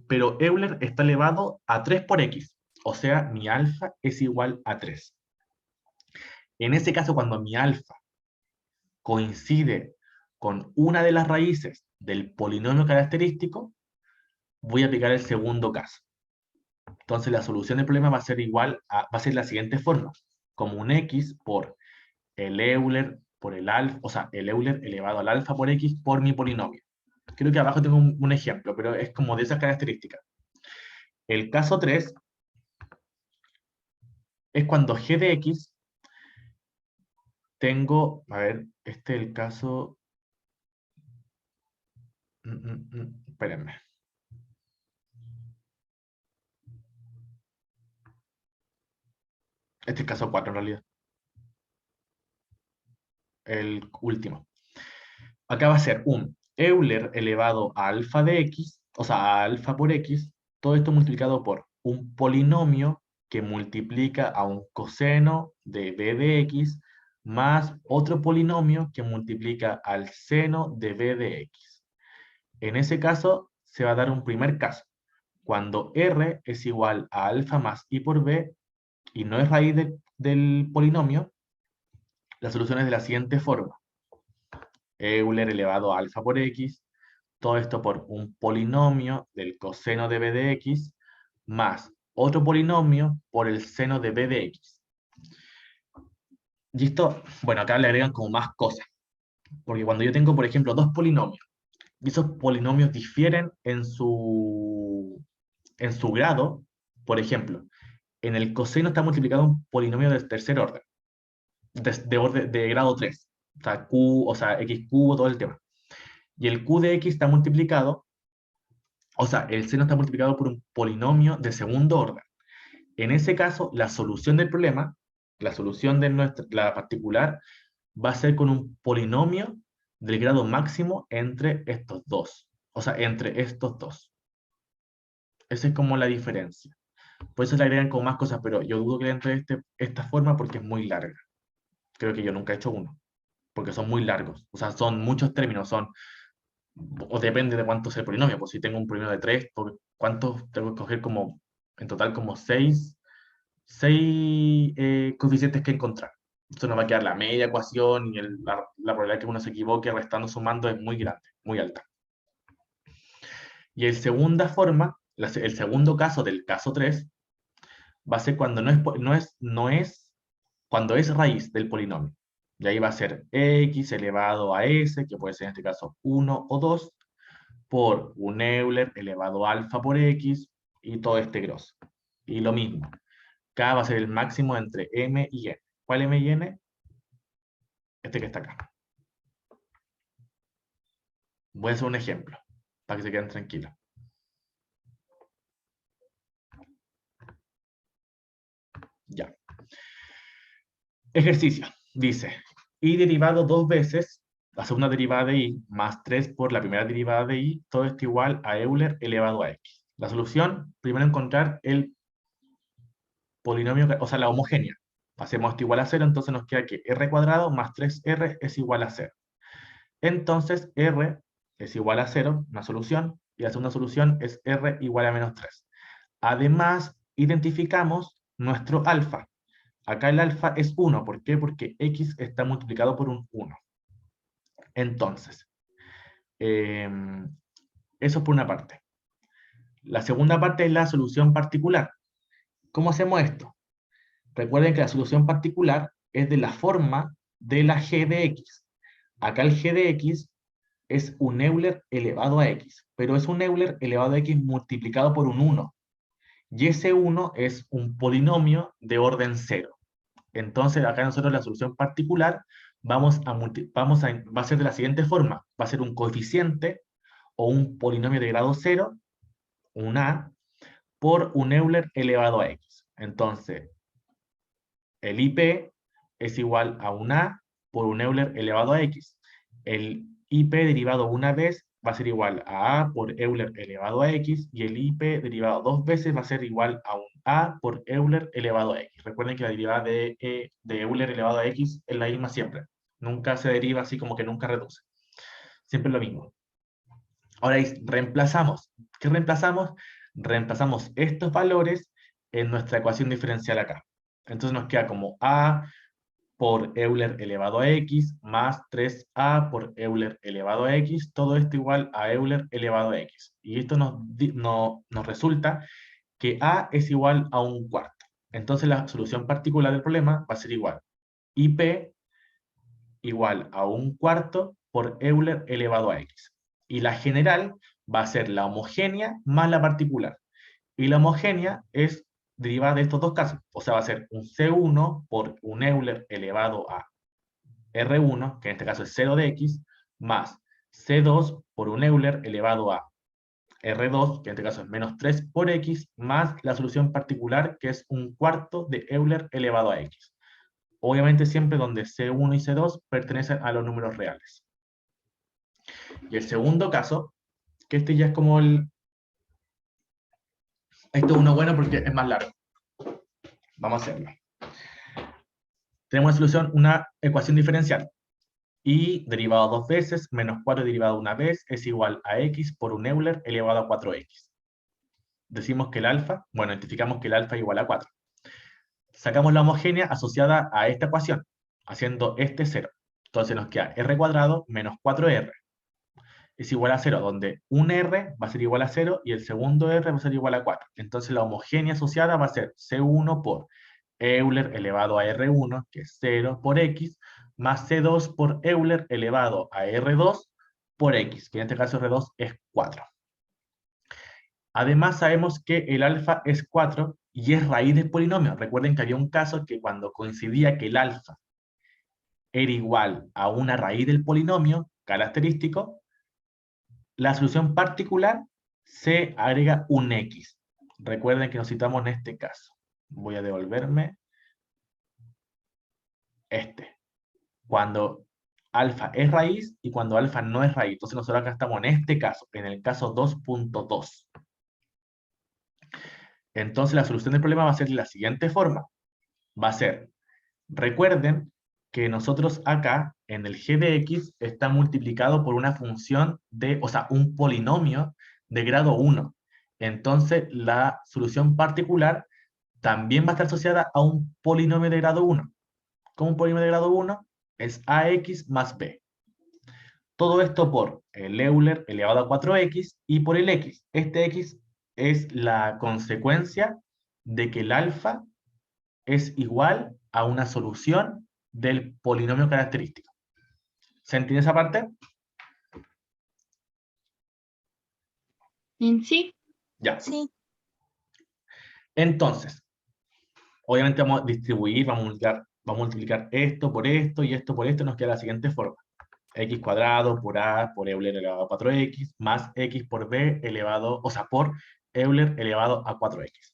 pero Euler está elevado a 3 por X, o sea, mi alfa es igual a 3. En ese caso, cuando mi alfa coincide con una de las raíces del polinomio característico, voy a aplicar el segundo caso. Entonces la solución del problema va a ser igual va a ser la siguiente forma, como un X por el Euler por el alfa, o sea, el Euler elevado al alfa por X por mi polinomio. Creo que abajo tengo un ejemplo, pero es como de esas características. El caso 3 es cuando G de X tengo, a ver, este es el caso, espérenme. Este es el caso 4 en realidad. El último. Acá va a ser un Euler elevado a alfa de X, o sea, a alfa por X, todo esto multiplicado por un polinomio que multiplica a un coseno de b de X más otro polinomio que multiplica al seno de b de X. En ese caso, se va a dar un primer caso, cuando R es igual a alfa más I por B y no es raíz del polinomio, la solución es de la siguiente forma. Euler elevado a alfa por X, todo esto por un polinomio del coseno de b de X, más otro polinomio por el seno de b de X. Y esto, bueno, acá le agregan como más cosas, porque cuando yo tengo, por ejemplo, dos polinomios, y esos polinomios difieren en su grado, por ejemplo, en el coseno está multiplicado un polinomio de tercer orden, de grado 3, o sea, Q, o sea, X cubo, todo el tema. Y el Q de X está multiplicado, o sea, el seno está multiplicado por un polinomio de segundo orden. En ese caso, la solución del problema, la solución de la particular, va a ser con un polinomio del grado máximo entre estos dos. O sea, entre estos dos. Esa es como la diferencia. Por eso le agregan como más cosas, pero yo dudo que le entre esta forma porque es muy larga. Creo que yo nunca he hecho uno, porque son muy largos. O sea, son muchos términos, o depende de cuánto sea el polinomio. Pues si tengo un polinomio de 3, ¿cuántos tengo que coger como, en total como 6 coeficientes que encontrar? Esto nos va a quedar la media ecuación y la probabilidad que uno se equivoque restando, sumando es muy grande, muy alta. Y el segunda forma, el segundo caso del caso 3, va a ser cuando cuando es raíz del polinomio. Y ahí va a ser x elevado a s, que puede ser en este caso 1 o 2, por un Euler elevado a alfa por x, y todo este grosso. Y lo mismo, K va a ser el máximo entre m y n. ¿Cuál m y n? Este que está acá. Voy a hacer un ejemplo, para que se queden tranquilos. Ya. Ejercicio. Dice, y derivado dos veces, la segunda derivada de y, más 3 por la primera derivada de y, todo esto igual a Euler elevado a x. La solución, primero encontrar el polinomio, o sea, la homogénea. Hacemos esto igual a 0, entonces nos queda que r cuadrado más 3r es igual a 0. Entonces, r es igual a 0, una solución, y la segunda solución es r igual a menos 3. Además, identificamos nuestro alfa. Acá el alfa es 1, ¿por qué? Porque x está multiplicado por un 1. Entonces, eso por una parte. La segunda parte es la solución particular. ¿Cómo hacemos esto? Recuerden que la solución particular es de la forma de la g de x. Acá el g de x es un Euler elevado a x, pero es un Euler elevado a x multiplicado por un 1. Y ese 1 es un polinomio de orden 0. Entonces, acá nosotros la solución particular va a ser de la siguiente forma. Va a ser un coeficiente o un polinomio de grado 0, un a, por un Euler elevado a x. Entonces, el IP es igual a un A por un Euler elevado a X. El IP derivado una vez va a ser igual a A por Euler elevado a X, y el IP derivado dos veces va a ser igual a un A por Euler elevado a X. Recuerden que la derivada de Euler elevado a X es la misma siempre. Nunca se deriva así, como que nunca reduce. Siempre es lo mismo. Ahora reemplazamos. ¿Qué reemplazamos? Reemplazamos estos valores en nuestra ecuación diferencial acá. Entonces nos queda como A por Euler elevado a X más 3A por Euler elevado a X, todo esto igual a Euler elevado a X. Y esto nos resulta que A es igual a un cuarto. Entonces la solución particular del problema va a ser igual IP igual a un cuarto por Euler elevado a X. Y la general va a ser la homogénea más la particular. Y la homogénea es derivada de estos dos casos. O sea, va a ser un C1 por un Euler elevado a R1, que en este caso es 0 de X, más C2 por un Euler elevado a R2, que en este caso es menos 3 por X, más la solución particular, que es un cuarto de Euler elevado a X. Obviamente siempre donde C1 y C2 pertenecen a los números reales. Y el segundo caso, que este ya es como el... Esto es uno bueno porque es más largo. Vamos a hacerlo. Tenemos una solución, una ecuación diferencial. Y derivado dos veces, menos 4 derivado una vez, es igual a X por un Euler elevado a 4X. Decimos que el alfa, bueno, identificamos que el alfa es igual a 4. Sacamos la homogénea asociada a esta ecuación, haciendo este 0. Entonces nos queda r cuadrado menos 4r es igual a 0, donde un r va a ser igual a 0 y el segundo r va a ser igual a 4. Entonces la homogénea asociada va a ser C1 por Euler elevado a R1, que es 0 por X, más C2 por Euler elevado a R2 por X, que en este caso R2 es 4. Además sabemos que el alfa es 4 y es raíz del polinomio. Recuerden que había un caso que cuando coincidía que el alfa era igual a una raíz del polinomio característico, la solución particular se agrega un X. Recuerden que nos citamos en este caso. Voy a devolverme este. Cuando alfa es raíz y cuando alfa no es raíz. Entonces nosotros acá estamos en este caso, en el caso 2.2. Entonces la solución del problema va a ser de la siguiente forma. Va a ser, recuerden que nosotros acá, en el g de x, está multiplicado por una función de, o sea, un polinomio de grado 1. Entonces la solución particular también va a estar asociada a un polinomio de grado 1. ¿Cómo un polinomio de grado 1? Es ax más b. Todo esto por el Euler elevado a 4x y por el x. Este x es la consecuencia de que el alfa es igual a una solución del polinomio característico. ¿Se entiende esa parte? En sí, Ya. Sí. Entonces, obviamente vamos a distribuir, vamos a multiplicar esto por esto y esto por esto, nos queda la siguiente forma. X cuadrado por A por Euler elevado a 4X más X por B elevado, o sea, por Euler elevado a 4X.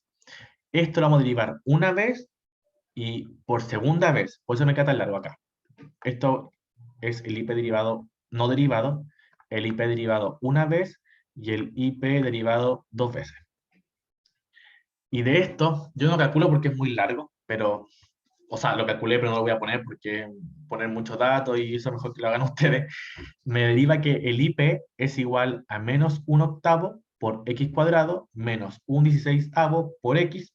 Esto lo vamos a derivar una vez y por segunda vez, por eso me queda tan largo acá. Esto es el IP derivado no derivado, el IP derivado una vez y el IP derivado dos veces. Y de esto, yo no calculo porque es muy largo, pero, o sea, lo calculé, pero no lo voy a poner porque poner muchos datos y eso es mejor que lo hagan ustedes. Me deriva que el IP es igual a menos 1/8 por X cuadrado menos 1/16 por X,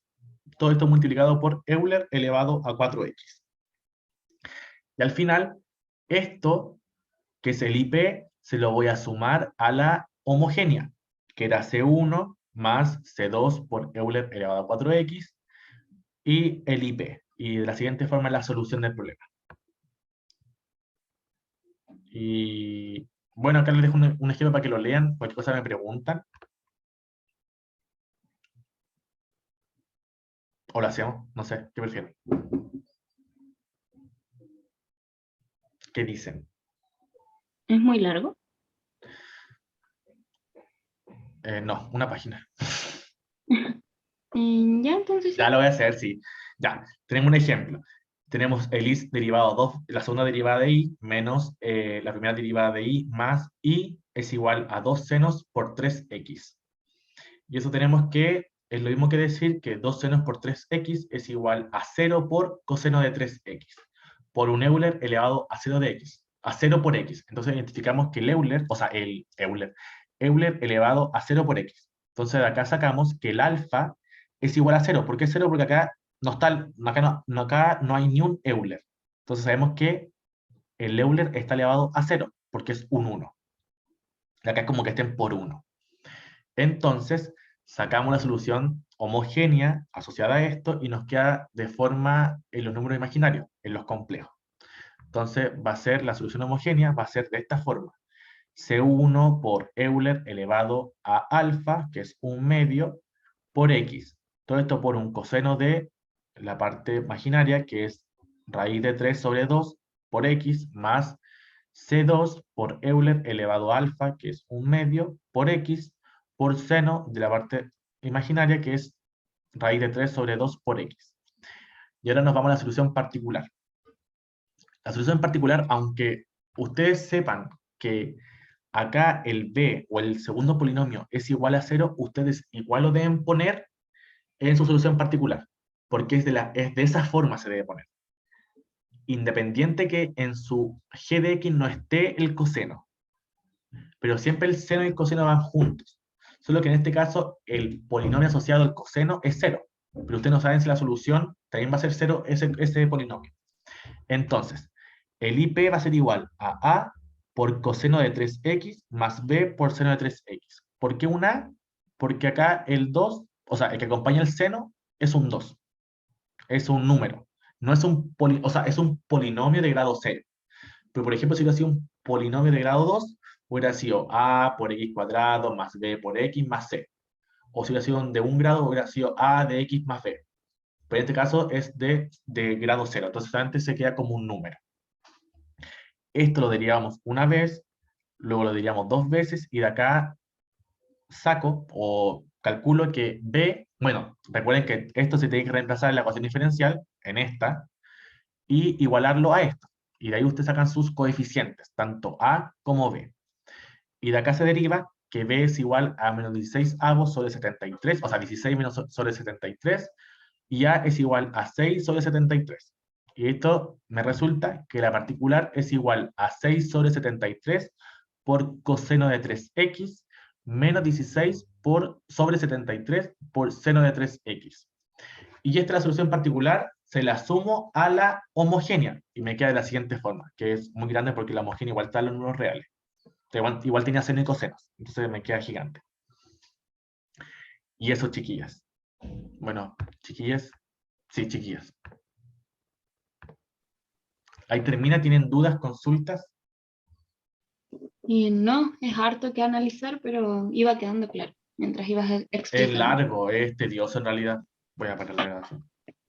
todo esto multiplicado por Euler elevado a 4X. Y al final, esto, que es el IP, se lo voy a sumar a la homogénea, que era C1 más C2 por Euler elevado a 4X, y el IP. Y de la siguiente forma es la solución del problema. Y bueno, acá les dejo un ejemplo para que lo lean, cualquier cosa me preguntan. O lo hacemos, no sé, ¿qué prefieren? ¿Qué dicen? es muy largo. No, una página. Ya, entonces sí. Ya lo voy a hacer, sí. Ya, tenemos un ejemplo. tenemos el is derivado 2, la segunda derivada de i, menos la primera derivada de i, más i es igual a 2 senos por 3x. Y eso tenemos que, es lo mismo que decir que 2 senos por 3x es igual a 0 por coseno de 3x, por un Euler elevado a 0 de x, a 0 por x. Entonces identificamos que el Euler, o sea, Euler elevado a 0 por x. Entonces de acá sacamos que el alfa es igual a 0. ¿Por qué 0? Porque acá no está, acá no hay ni un Euler. Entonces sabemos que el Euler está elevado a 0, porque es un 1. De acá es como que estén por 1. Entonces, sacamos la solución homogénea asociada a esto y nos queda de forma en los números imaginarios, en los complejos. Entonces, va a ser la solución homogénea, va a ser de esta forma. C1 por Euler elevado a alfa, que es un medio, por x. Todo esto por un coseno de la parte imaginaria, que es raíz de 3 sobre 2 por x, más C2 por Euler elevado a alfa, que es un medio, por x, por seno de la parte imaginaria, que es raíz de 3 sobre 2 por x. Y ahora nos vamos a la solución particular. La solución particular, aunque ustedes sepan que acá el b o el segundo polinomio es igual a 0, ustedes igual lo deben poner en su solución particular, porque es de esa forma se debe poner. Independiente que en su g de x no esté el coseno, pero siempre el seno y el coseno van juntos. Solo que en este caso el polinomio asociado al coseno es 0, pero ustedes no saben si la solución también va a ser 0 ese polinomio. Entonces, el IP va a ser igual a por coseno de 3x más b por seno de 3x. ¿Por qué un a? Porque acá el 2, o sea, el que acompaña el seno es un 2. Es un número. No es o sea, es un polinomio de grado 0. Pero, por ejemplo, si hubiera sido un polinomio de grado 2, hubiera sido a por x cuadrado más b por x más c. O si hubiera sido de un grado, hubiera sido a de x más b. Pero en este caso es de grado 0. Entonces, solamente se queda como un número. Esto lo derivamos una vez, luego lo derivamos 2 veces, y de acá saco o calculo que b, bueno, recuerden que esto se tiene que reemplazar en la ecuación diferencial, en esta, y igualarlo a esto. Y de ahí ustedes sacan sus coeficientes, tanto a como b. Y de acá se deriva que b es igual a menos 16 avos sobre 73, o sea, 16 menos sobre 73, y a es igual a 6 sobre 73. Y esto me resulta que la particular es igual a 6 sobre 73 por coseno de 3x menos 16 sobre 73 por seno de 3x. Y esta es la solución particular, se la sumo a la homogénea y me queda de la siguiente forma, que es muy grande porque la homogénea igual está en los números reales. Igual tenía seno y cosenos, entonces me queda gigante. Y eso, chiquillas. Bueno, chiquillas, sí, chiquillas. Ahí termina, ¿tienen dudas, consultas? Y no, es harto que analizar, pero iba quedando claro mientras ibas Es explicando. largo, es tedioso en realidad. Voy a parar la grabación.